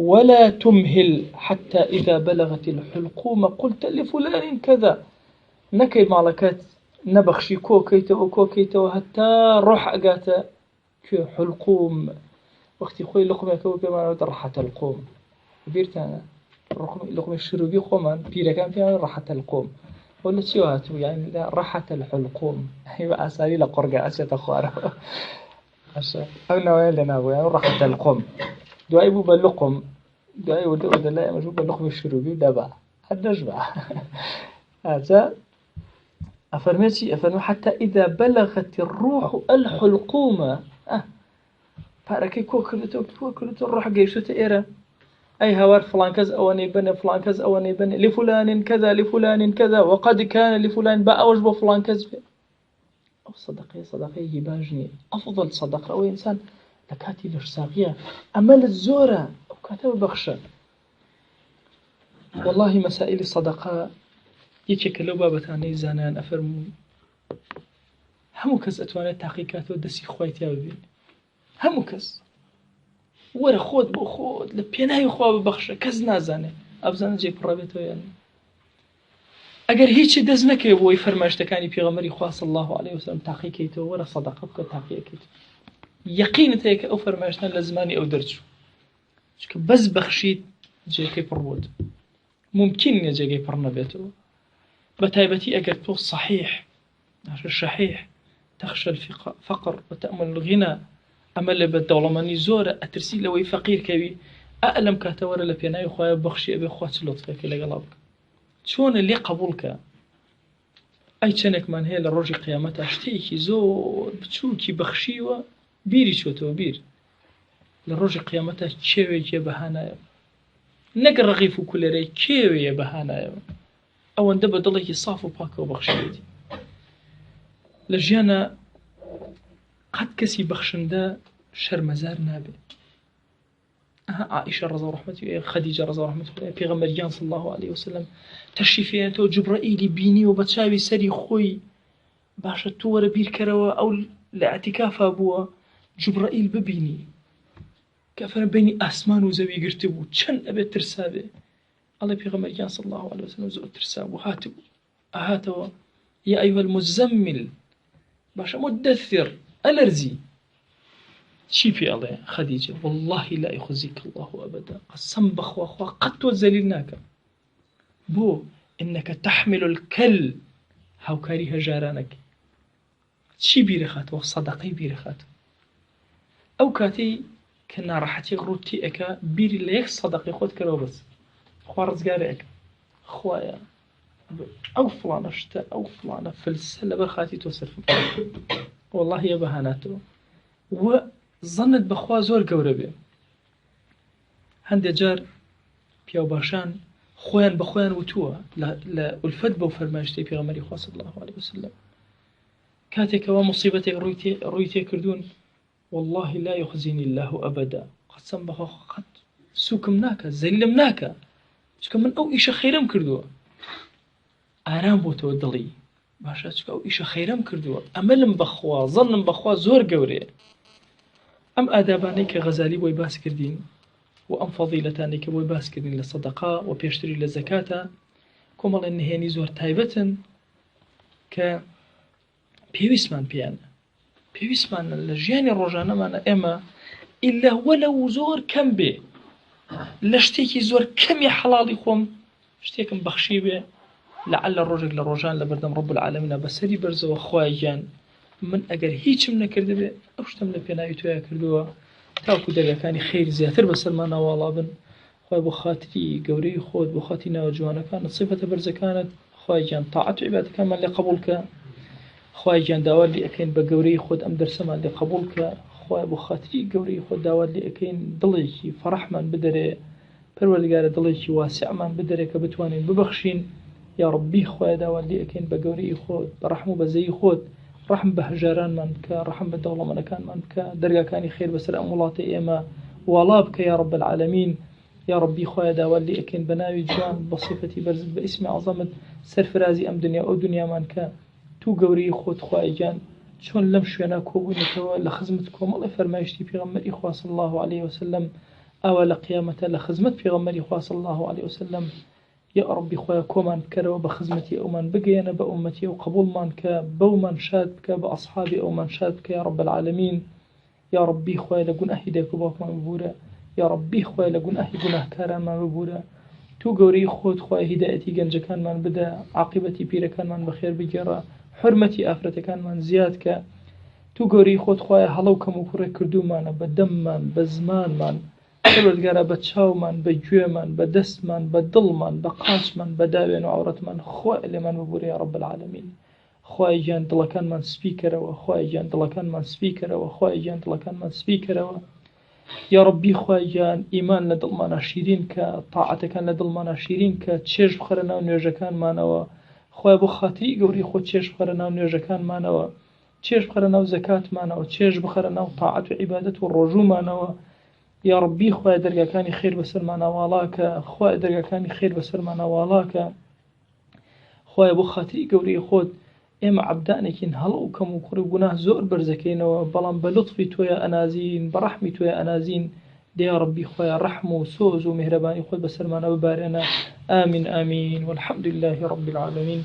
ولا تمهل حتى إذا بلغت الحلقوم قلت لفلان كذا نكي مالكات نبخشي كوكيتو حتى روح أقاتا حلقوم وقتي خوي لقمة كما راحة القوم بيرتانا لقمة الشروبي خوما بيرا كان فيها راحة القوم ولا شواتو يعني راحة الحلقوم هي أسالي لقرقة أشياء أخوارا أو نوعين لنا يعني راحة القوم دعي بو باللقم دعي ودا لا مجبو باللقمة الشروبي ودابا حد نجبع هذا أفرمي حتى إذا بلغت الروح الحلقومة فاركي كوكلتو الروح قيشت إيرا أي هوار فلان كذا أواني بني فلان كذا أواني بني لفلان كذا وقد كان لفلان بقى وجبه فلان كذا أو صدقي هباجني أفضل صدقة أو إنسان لكاتي لرساقية أمل الزورة أو كاتب بخشة والله مسائل الصدقة یەکێکە لەو بابەتانەی زانایان ئەفەرموون هەموو کەس ئەتوانێت تاقیکاتەوە دەستی خۆی تیا ببێت هەموو کەس وەرە خۆت بۆ خۆت لە پێناوی خوا ببەخشە کەس نازانێت ئەبزانە جێ پڕەبێتەوە یان ئەگەر هیچی دەست نەکەوێت بۆی فەرمایشتەکانی پێغەمبەری خوا صلی الله عليه وسلم تاقیکەیتەوە وەرە سەدەقە بکە تاقیەکەیت یەقینت هەیە کە ئەو فەرمایشتان لە زمانی ئەو دەرچوو چونکە بەس بەخشیت جێگەی پڕ بووت ممکن نییە جێگەی پڕ نەبێتەوە بتايبتي أجر تو صحيح شحيح تخشى الفقر وتأمل الغنى أمل بالدولماني زورة أترسي لوي فقير كبي أألم كاتورة لبيناي خويا بخشي أبي خوات لطفك لقلبك شون اللي قبولك أي تشنك من هي للرجل قيامتها اشتيكي زور بتشوكي بخشيوة بيري شوتو بير للرجل قيامتها تشوي جبهانا نقر رغيف كل ري كيوي بهانا أو أن دبا دليكي صافو باكو بخشيتي لجيانا قد كسي بخشندا شرمزار نابي عائشة رضا رحمة خديجة رضا رحمة بيغمبر جان صلى الله عليه وسلم تشريفياتو جبرائيلي بيني وبتشاوي سري خوي باشا تور بير كروا أو لاعتكاف أبوه جبرائيل ببيني كافر بيني أسمان وزوي قرتبو چن أبي ترسابي الله بيغمبر جان صلى الله عليه وسلم زو ترسابو هاتوا يا أيها المزمل باشا مدثر ألرزي شي في الله خديجة والله لا يخزيك الله أبدا قسم بخوا أخوا قد وزلناك بو إنك تحمل الكل هاوكاري هجارانك شي بيرخات وصدقي بيرخات أو كاتي كنا راحتي غروتي أكا بيري ليك صدقي خود كرو بس خوا رزقاري أكا خوايا أو فلانة شتا أو فلانة فلسة لبرخاتي توصل والله يا بهاناتو وظنت بخوا زور قوربي هندي جار بياو باشان خوان بخوان وتوا لا الفد بو فرماشتي بيغمري خوا صلى الله عليه وسلم كاتك ومصيبتك رويتي كردون والله لا يخزيني الله أبدا قسم بخوا قد سوكمناك زلمناك شكا من أو إيش خيرم كردوا آرام بوتو دڵی باشە چکە ئەو ئیشە خەیرەم کردووە ئەمەلم بەخوا زەنم بەخوا زۆر گەورەیە ئەم ئادابانەی کە غەزالی بۆی باس کردین و ئەم فەضیلەتانەی کە بۆی باس کردین لە سەدەقا و پێشتری لە زەکاتە کۆمەڵێن نهێنی زۆر تایبەتن کە پێویستمان پێیانە پێویستمانە لە ژیانی ڕۆژانەمانە ئێمە ئیلا وەلەو زۆر کەم بێ لە شتێکی زۆر کەمی حەڵاڵی خۆم شتێکم بەخشی بێ لعل الرجل لروجان لبردم رب العالمين بسري برزو خواجان من اگر هیچم نکرده به اوشتم لپینای تویا کردوا تاکو دەرگاکانی خیر زیاتر بەسەرمان ناواڵا بن خوای بۆ خاتری گەورەی خۆت بۆ خاتی ناوجوانەکانت صفەتە بەرزەکانت خوای گیان تاعەت و عیبادەکانمان لێ قبوڵکە خوای گیان داوات لێ ئەکەین بە گەورەی خۆت ئەم دەرسەمان لێ قبوڵکە خوای بۆ خاتری گەورەی خۆت داوات لێ ئەکەین دڵێکی فەرەحمان بدەرێ پەروەردگارە دڵێکی واسعمان بدەرێ کە بتوانین ببەخشین يا ربي خويا داوات لي أكين بقوري خود برحمه بزي خود رحم بهجران من كا رحم بالدولة من كان من كا درجة كان خير بس الأمولاتي إما والابك يا رب العالمين يا ربي خويا داوات لي أكين بناوي جوان بصفتي برز باسم عظمة سرفرازي أم دنيا أو دنيا من كا تو قوري خود خويا جان شون لم شوينا كوبوني كوا لخدمتكم الله فرمايشتي في غمر إخوة صلى الله عليه وسلم أول قيامة لخدمت في غمر إخوة صلى الله عليه وسلم يا ربي خويا كومان كروا بخدمتي أو من بقينا بأمتي وقبول من كبو من شادك بأصحابي أو من شادك يا رب العالمين يا ربي خويا لقون أهديك وباك من بورا يا ربي خويا لقون أهي قناه كارا من بورا تو قوري خود خويا هدايتي جنج كان من بدا عاقبتي بيرا كان من بخير بجرا حرمتي آفرتي كان من زيادك تو قوري خود خويا هلوكم وكوري كردو من بدم من بزمان من پەروەردگارە بە چاومان بە گوێمان بە دەستمان بە دڵمان بە قاچمان بە داوێن و عەورەتمان خوای لێمان ببوورە یا رب العالمین خوای گیان دڵەکانمان سپیکەرەوە خوای گیان دڵەکانمان سپیکەرەوە خوای گیان دڵەکانمان سپیکەرەوە یا ربی خوای گیان ئیمان لە دڵمانە شیرین کە تاعەتەکان لە دڵمانە شیرین کە چێژ بخەرە ناو نوێژەکانمانەوە خوای بۆ خاتری گەوری خۆ چێژ بخەرە ناو نوێژەکانمانەوە چێژ بخەرە ناو زەکاتمانەوە چێژ بخەرە ناو تاعەت و عیبادەت و ڕۆژوومانەوە يا ربي خويا درجة كاني خير بسر معنا والاك خويا درجة كاني خير بسر معنا والاك خويا بو خاطري قوري خود اما عبدانكين هلو كم وكري قناه زور برزكين وبلان بلطفي تويا انازين برحمي تويا انازين دي يا ربي خويا رحمه وسوز ومهرباني خود بسر معنا ببارنا آمين آمين والحمد لله رب العالمين.